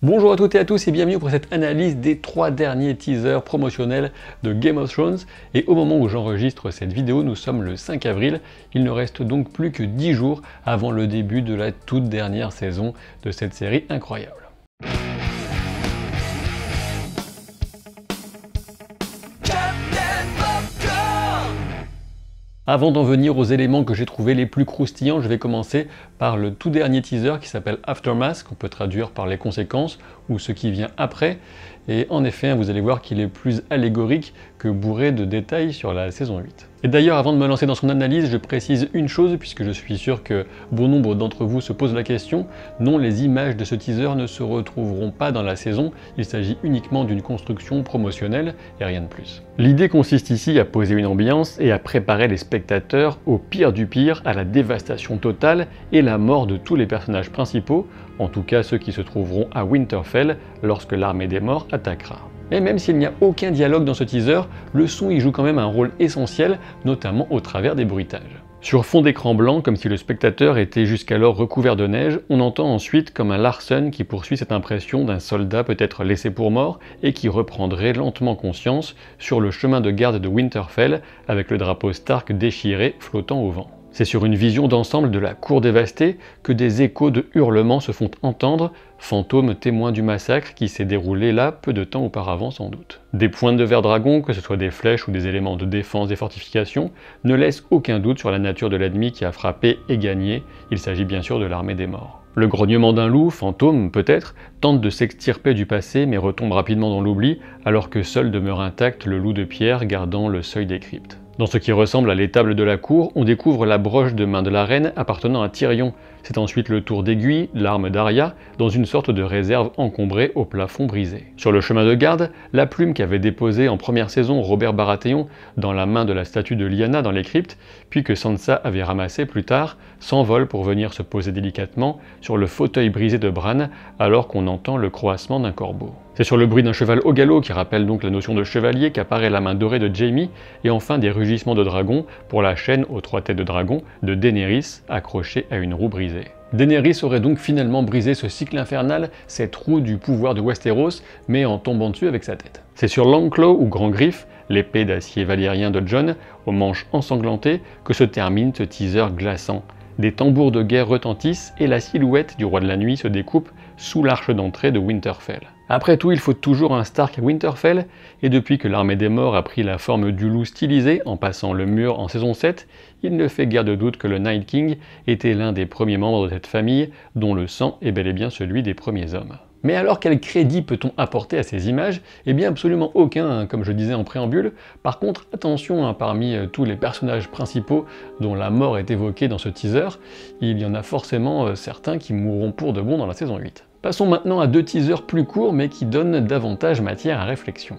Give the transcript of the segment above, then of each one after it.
Bonjour à toutes et à tous et bienvenue pour cette analyse des 3 derniers teasers promotionnels de Game of Thrones. Et au moment où j'enregistre cette vidéo, nous sommes le 5 avril. Il ne reste donc plus que 10 jours avant le début de la toute dernière saison de cette série incroyable. Avant d'en venir aux éléments que j'ai trouvés les plus croustillants, je vais commencer par le tout dernier teaser qui s'appelle Aftermath, qu'on peut traduire par les conséquences ou ce qui vient après. Et en effet, vous allez voir qu'il est plus allégorique que bourré de détails sur la saison 8. Et d'ailleurs, avant de me lancer dans son analyse, je précise une chose, puisque je suis sûr que bon nombre d'entre vous se posent la question. Non, les images de ce teaser ne se retrouveront pas dans la saison, il s'agit uniquement d'une construction promotionnelle et rien de plus. L'idée consiste ici à poser une ambiance et à préparer les spectateurs au pire du pire, à la dévastation totale et la mort de tous les personnages principaux, en tout cas ceux qui se trouveront à Winterfell lorsque l'armée des morts attaquera. Et même s'il n'y a aucun dialogue dans ce teaser, le son y joue quand même un rôle essentiel, notamment au travers des bruitages. Sur fond d'écran blanc, comme si le spectateur était jusqu'alors recouvert de neige, on entend ensuite comme un Larsen qui poursuit cette impression d'un soldat peut-être laissé pour mort et qui reprendrait lentement conscience sur le chemin de garde de Winterfell avec le drapeau Stark déchiré flottant au vent. C'est sur une vision d'ensemble de la cour dévastée que des échos de hurlements se font entendre, fantômes témoins du massacre qui s'est déroulé là peu de temps auparavant sans doute. Des pointes de verre dragon, que ce soit des flèches ou des éléments de défense des fortifications, ne laissent aucun doute sur la nature de l'ennemi qui a frappé et gagné, il s'agit bien sûr de l'armée des morts. Le grognement d'un loup, fantôme peut-être, tente de s'extirper du passé mais retombe rapidement dans l'oubli, alors que seul demeure intact le loup de pierre gardant le seuil des cryptes. Dans ce qui ressemble à l'étable de la cour, on découvre la broche de main de la reine appartenant à Tyrion. C'est ensuite le tour d'aiguille, l'arme d'Arya, dans une sorte de réserve encombrée au plafond brisé. Sur le chemin de garde, la plume qu'avait déposée en première saison Robert Baratheon dans la main de la statue de Lyanna dans les cryptes, puis que Sansa avait ramassée plus tard, s'envole pour venir se poser délicatement sur le fauteuil brisé de Bran alors qu'on entend le croassement d'un corbeau. C'est sur le bruit d'un cheval au galop, qui rappelle donc la notion de chevalier, qu'apparaît la main dorée de Jaime, et enfin des rugissements de dragon pour la chaîne aux 3 têtes de dragon de Daenerys accrochée à une roue brisée. Daenerys aurait donc finalement brisé ce cycle infernal, cette roue du pouvoir de Westeros, mais en tombant dessus avec sa tête. C'est sur Longclaw ou Grand Griffe, l'épée d'acier valyrien de Jon, aux manches ensanglantées, que se termine ce teaser glaçant. Des tambours de guerre retentissent et la silhouette du roi de la nuit se découpe sous l'arche d'entrée de Winterfell. Après tout, il faut toujours un Stark à Winterfell, et depuis que l'armée des morts a pris la forme du loup stylisé en passant le mur en saison 7, il ne fait guère de doute que le Night King était l'un des premiers membres de cette famille, dont le sang est bel et bien celui des premiers hommes. Mais alors quel crédit peut-on apporter à ces images? Eh bien absolument aucun, comme je disais en préambule. Par contre, attention, parmi tous les personnages principaux dont la mort est évoquée dans ce teaser, il y en a forcément certains qui mourront pour de bon dans la saison 8. Passons maintenant à 2 teasers plus courts mais qui donnent davantage matière à réflexion.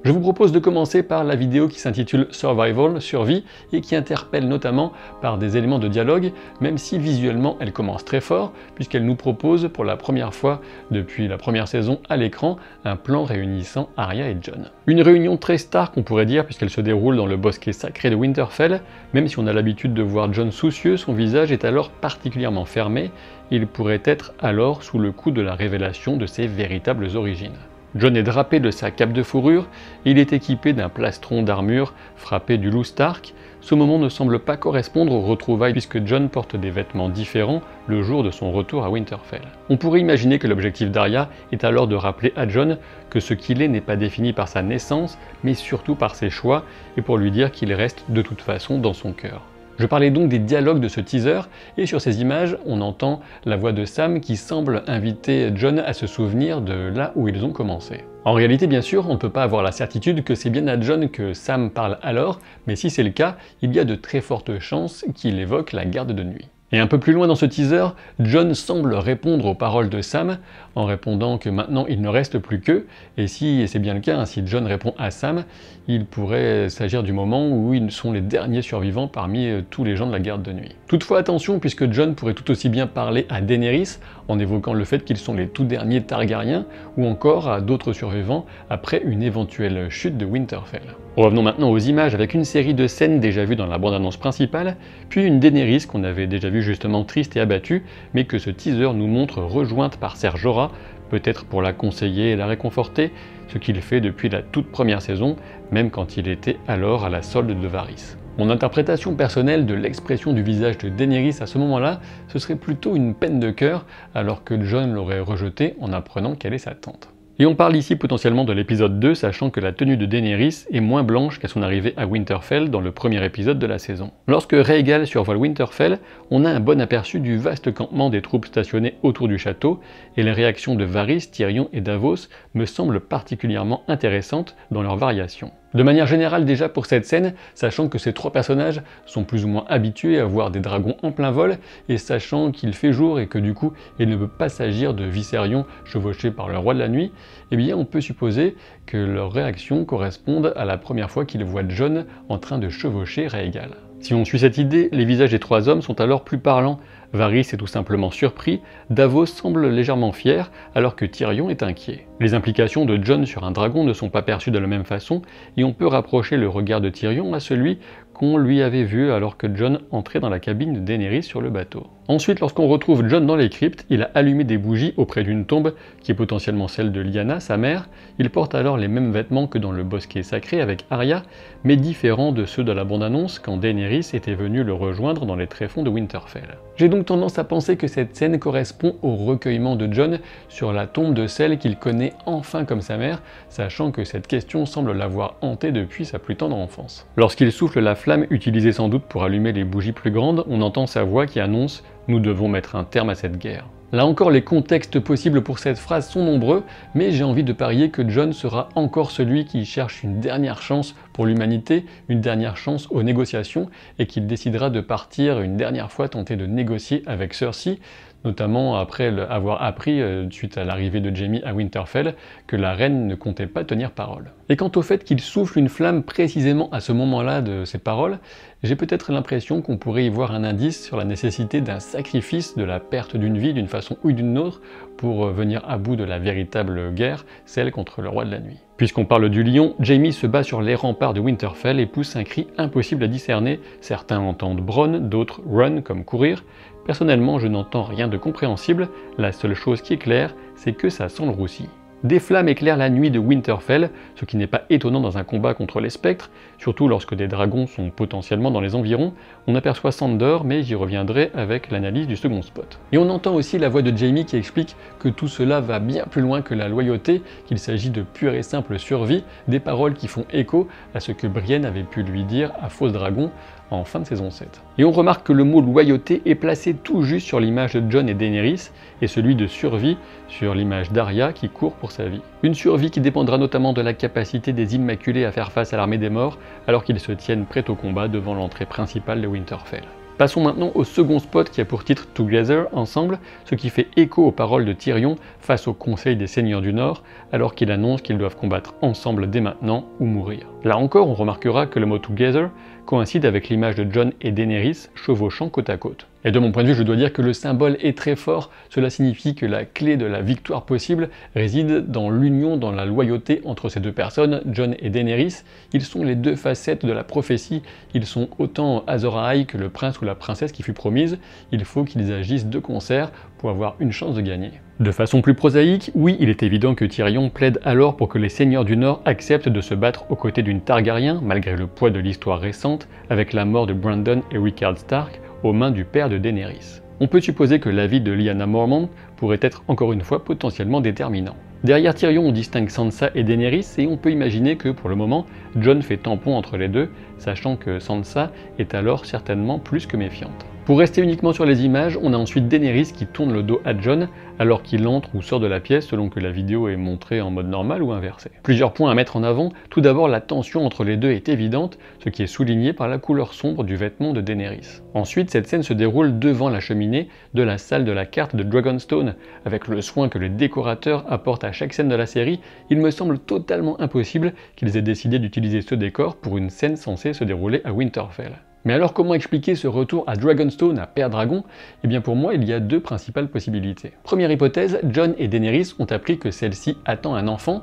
Je vous propose de commencer par la vidéo qui s'intitule Survival, Survie, et qui interpelle notamment par des éléments de dialogue, même si visuellement elle commence très fort, puisqu'elle nous propose pour la première fois depuis la première saison à l'écran un plan réunissant Arya et Jon. Une réunion très Stark on pourrait dire, puisqu'elle se déroule dans le bosquet sacré de Winterfell. Même si on a l'habitude de voir Jon soucieux, son visage est alors particulièrement fermé, il pourrait être alors sous le coup de la révélation de ses véritables origines. Jon est drapé de sa cape de fourrure et il est équipé d'un plastron d'armure frappé du loup Stark. Ce moment ne semble pas correspondre aux retrouvailles puisque Jon porte des vêtements différents le jour de son retour à Winterfell. On pourrait imaginer que l'objectif d'Arya est alors de rappeler à Jon que ce qu'il est n'est pas défini par sa naissance, mais surtout par ses choix, et pour lui dire qu'il reste de toute façon dans son cœur. Je parlais donc des dialogues de ce teaser, et sur ces images, on entend la voix de Sam qui semble inviter Jon à se souvenir de là où ils ont commencé. En réalité, bien sûr, on ne peut pas avoir la certitude que c'est bien à Jon que Sam parle alors, mais si c'est le cas, il y a de très fortes chances qu'il évoque la garde de nuit. Et un peu plus loin dans ce teaser, Jon semble répondre aux paroles de Sam, en répondant que maintenant il ne reste plus qu'eux, et si, et c'est bien le cas, si Jon répond à Sam, il pourrait s'agir du moment où ils sont les derniers survivants parmi tous les gens de la garde de nuit. Toutefois attention, puisque Jon pourrait tout aussi bien parler à Daenerys, en évoquant le fait qu'ils sont les tout derniers Targaryens, ou encore à d'autres survivants après une éventuelle chute de Winterfell. Revenons maintenant aux images avec une série de scènes déjà vues dans la bande-annonce principale, puis une Daenerys qu'on avait déjà vue justement triste et abattue, mais que ce teaser nous montre rejointe par Ser Jorah, peut-être pour la conseiller et la réconforter, ce qu'il fait depuis la toute première saison, même quand il était alors à la solde de Varys. Mon interprétation personnelle de l'expression du visage de Daenerys à ce moment-là, ce serait plutôt une peine de cœur, alors que Jon l'aurait rejetée en apprenant qu'elle est sa tante. Et on parle ici potentiellement de l'épisode 2, sachant que la tenue de Daenerys est moins blanche qu'à son arrivée à Winterfell dans le premier épisode de la saison. Lorsque Rhaegal survole Winterfell, on a un bon aperçu du vaste campement des troupes stationnées autour du château, et les réactions de Varys, Tyrion et Davos me semblent particulièrement intéressantes dans leurs variations. De manière générale déjà pour cette scène, sachant que ces trois personnages sont plus ou moins habitués à voir des dragons en plein vol, et sachant qu'il fait jour et que du coup il ne peut pas s'agir de Viserion chevauché par le roi de la nuit, eh bien on peut supposer que leurs réactions correspondent à la première fois qu'ils voient Jon en train de chevaucher Rhaegal. Si on suit cette idée, les visages des trois hommes sont alors plus parlants. Varys est tout simplement surpris, Davos semble légèrement fier, alors que Tyrion est inquiet. Les implications de Jon sur un dragon ne sont pas perçues de la même façon, et on peut rapprocher le regard de Tyrion à celui qu'on lui avait vu alors que Jon entrait dans la cabine de Daenerys sur le bateau. Ensuite, lorsqu'on retrouve Jon dans les cryptes, il a allumé des bougies auprès d'une tombe, qui est potentiellement celle de Lyanna, sa mère. Il porte alors les mêmes vêtements que dans le bosquet sacré avec Arya, mais différents de ceux de la bande-annonce quand Daenerys était venue le rejoindre dans les tréfonds de Winterfell. J'ai donc tendance à penser que cette scène correspond au recueillement de Jon sur la tombe de celle qu'il connaît enfin comme sa mère, sachant que cette question semble l'avoir hanté depuis sa plus tendre enfance. Lorsqu'il souffle la flamme utilisée sans doute pour allumer les bougies plus grandes, on entend sa voix qui annonce « Nous devons mettre un terme à cette guerre ». Là encore, les contextes possibles pour cette phrase sont nombreux, mais j'ai envie de parier que Jon sera encore celui qui cherche une dernière chance pour l'humanité, une dernière chance aux négociations, et qu'il décidera de partir une dernière fois tenter de négocier avec Cersei, notamment après avoir appris, suite à l'arrivée de Jaime à Winterfell, que la reine ne comptait pas tenir parole. Et quant au fait qu'il souffle une flamme précisément à ce moment-là de ses paroles, j'ai peut-être l'impression qu'on pourrait y voir un indice sur la nécessité d'un sacrifice, de la perte d'une vie d'une façon ou d'une autre, pour venir à bout de la véritable guerre, celle contre le roi de la nuit. Puisqu'on parle du lion, Jaime se bat sur les remparts de Winterfell et pousse un cri impossible à discerner. Certains entendent Bronn, d'autres run comme courir. Personnellement, je n'entends rien de compréhensible, la seule chose qui est claire, c'est que ça sent le roussi. Des flammes éclairent la nuit de Winterfell, ce qui n'est pas étonnant dans un combat contre les spectres, surtout lorsque des dragons sont potentiellement dans les environs. On aperçoit Sandor, mais j'y reviendrai avec l'analyse du second spot. Et on entend aussi la voix de Jaime qui explique que tout cela va bien plus loin que la loyauté, qu'il s'agit de pure et simple survie, des paroles qui font écho à ce que Brienne avait pu lui dire à Fausse Dragon en fin de saison 7. Et on remarque que le mot loyauté est placé tout juste sur l'image de Jon et Daenerys, et celui de survie sur l'image d'Arya qui court pour sa vie. Une survie qui dépendra notamment de la capacité des Immaculés à faire face à l'armée des morts, alors qu'ils se tiennent prêts au combat devant l'entrée principale de Winterfell. Passons maintenant au second spot qui a pour titre Together, ensemble, ce qui fait écho aux paroles de Tyrion face au Conseil des Seigneurs du Nord, alors qu'il annonce qu'ils doivent combattre ensemble dès maintenant ou mourir. Là encore, on remarquera que le mot Together coïncide avec l'image de Jon et Daenerys chevauchant côte à côte. Et de mon point de vue, je dois dire que le symbole est très fort, cela signifie que la clé de la victoire possible réside dans l'union, dans la loyauté entre ces deux personnes, Jon et Daenerys. Ils sont les deux facettes de la prophétie, ils sont autant Azor Ahai que le prince ou la princesse qui fut promise, il faut qu'ils agissent de concert pour avoir une chance de gagner. De façon plus prosaïque, oui, il est évident que Tyrion plaide alors pour que les seigneurs du Nord acceptent de se battre aux côtés d'une Targaryen, malgré le poids de l'histoire récente, avec la mort de Brandon et Rickard Stark aux mains du père de Daenerys. On peut supposer que l'avis de Lyanna Mormont pourrait être encore une fois potentiellement déterminant. Derrière Tyrion, on distingue Sansa et Daenerys et on peut imaginer que pour le moment, Jon fait tampon entre les deux, sachant que Sansa est alors certainement plus que méfiante. Pour rester uniquement sur les images, on a ensuite Daenerys qui tourne le dos à Jon alors qu'il entre ou sort de la pièce selon que la vidéo est montrée en mode normal ou inversé. Plusieurs points à mettre en avant. Tout d'abord, la tension entre les deux est évidente, ce qui est souligné par la couleur sombre du vêtement de Daenerys. Ensuite, cette scène se déroule devant la cheminée de la salle de la carte de Dragonstone. Avec le soin que le décorateur apporte à chaque scène de la série, il me semble totalement impossible qu'ils aient décidé d'utiliser ce décor pour une scène censée se dérouler à Winterfell. Mais alors comment expliquer ce retour à Dragonstone, à Père Dragon? Eh bien pour moi, il y a deux principales possibilités. Première hypothèse, Jon et Daenerys ont appris que celle-ci attend un enfant,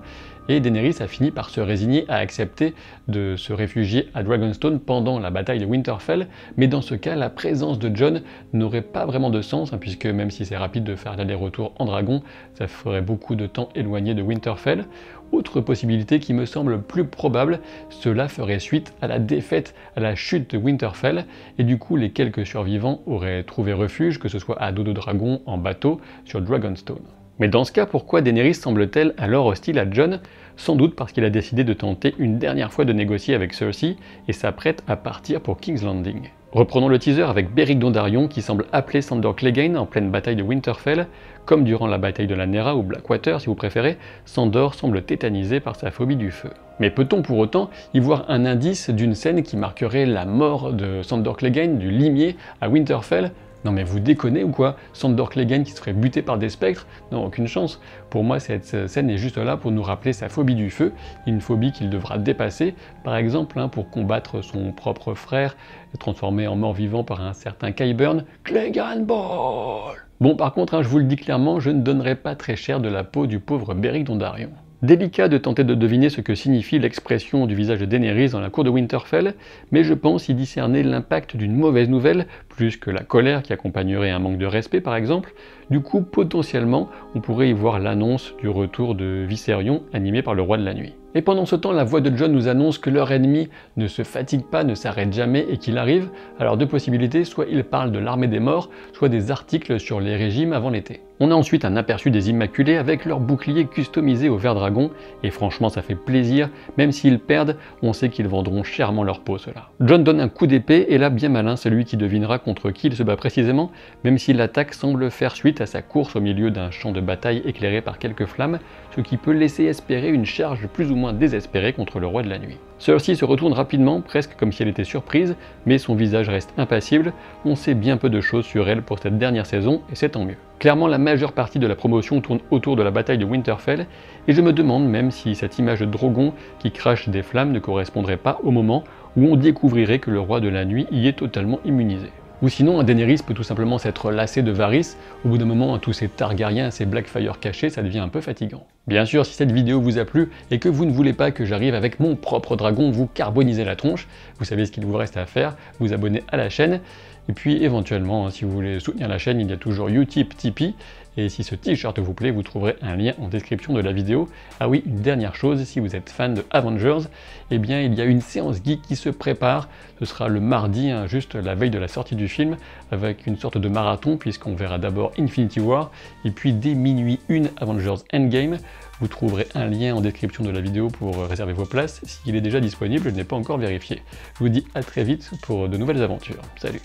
Et Daenerys a fini par se résigner à accepter de se réfugier à Dragonstone pendant la bataille de Winterfell, mais dans ce cas, la présence de Jon n'aurait pas vraiment de sens, puisque même si c'est rapide de faire l'aller-retour en dragon, ça ferait beaucoup de temps éloigné de Winterfell. Autre possibilité qui me semble plus probable, cela ferait suite à la défaite, à la chute de Winterfell, et du coup les quelques survivants auraient trouvé refuge, que ce soit à dos de dragon, en bateau, sur Dragonstone. Mais dans ce cas, pourquoi Daenerys semble-t-elle alors hostile à Jon? Sans doute parce qu'il a décidé de tenter une dernière fois de négocier avec Cersei et s'apprête à partir pour King's Landing. Reprenons le teaser avec Beric Dondarrion qui semble appeler Sandor Clegane en pleine bataille de Winterfell. Comme durant la bataille de la Nera ou Blackwater si vous préférez, Sandor semble tétanisé par sa phobie du feu. Mais peut-on pour autant y voir un indice d'une scène qui marquerait la mort de Sandor Clegane, du limier, à Winterfell? Non mais vous déconnez ou quoi? Sandor Clegane qui serait buté par des spectres? Non, aucune chance. Pour moi, cette scène est juste là pour nous rappeler sa phobie du feu, une phobie qu'il devra dépasser, par exemple pour combattre son propre frère, transformé en mort-vivant par un certain Qyburn, Clegane Ball. Bon, par contre, je vous le dis clairement, je ne donnerai pas très cher de la peau du pauvre Beric Dondarrion. Délicat de tenter de deviner ce que signifie l'expression du visage de Daenerys dans la cour de Winterfell, mais je pense y discerner l'impact d'une mauvaise nouvelle, plus que la colère qui accompagnerait un manque de respect par exemple. Du coup, potentiellement, on pourrait y voir l'annonce du retour de Viserion, animé par le Roi de la Nuit. Et pendant ce temps, la voix de Jon nous annonce que leur ennemi ne se fatigue pas, ne s'arrête jamais et qu'il arrive. Alors deux possibilités, soit il parle de l'armée des morts, soit des articles sur les régimes avant l'été. On a ensuite un aperçu des Immaculés avec leur bouclier customisé au vert dragon, et franchement ça fait plaisir, même s'ils perdent, on sait qu'ils vendront chèrement leur peau ceux-là. Jon donne un coup d'épée, et là bien malin celui qui devinera contre qui il se bat précisément, même si l'attaque semble faire suite à sa course au milieu d'un champ de bataille éclairé par quelques flammes, ce qui peut laisser espérer une charge plus ou moins désespérée contre le Roi de la Nuit. Cersei se retourne rapidement, presque comme si elle était surprise, mais son visage reste impassible, on sait bien peu de choses sur elle pour cette dernière saison, et c'est tant mieux. Clairement, la majeure partie de la promotion tourne autour de la bataille de Winterfell, et je me demande même si cette image de Drogon qui crache des flammes ne correspondrait pas au moment où on découvrirait que le Roi de la Nuit y est totalement immunisé. Ou sinon, un Daenerys peut tout simplement s'être lassé de Varys, au bout d'un moment, tous ces Targaryens, ces Blackfyre cachés, ça devient un peu fatigant. Bien sûr, si cette vidéo vous a plu et que vous ne voulez pas que j'arrive avec mon propre dragon vous carboniser la tronche, vous savez ce qu'il vous reste à faire, vous abonner à la chaîne, et puis éventuellement, si vous voulez soutenir la chaîne, il y a toujours Utip, Tipeee, et si ce t-shirt vous plaît, vous trouverez un lien en description de la vidéo. Ah oui, une dernière chose, si vous êtes fan de Avengers, eh bien il y a une séance geek qui se prépare, ce sera le mardi, juste la veille de la sortie du film, avec une sorte de marathon, puisqu'on verra d'abord Infinity War, et puis dès minuit 1 Avengers Endgame. Vous trouverez un lien en description de la vidéo pour réserver vos places. S'il est déjà disponible, je n'ai pas encore vérifié. Je vous dis à très vite pour de nouvelles aventures. Salut!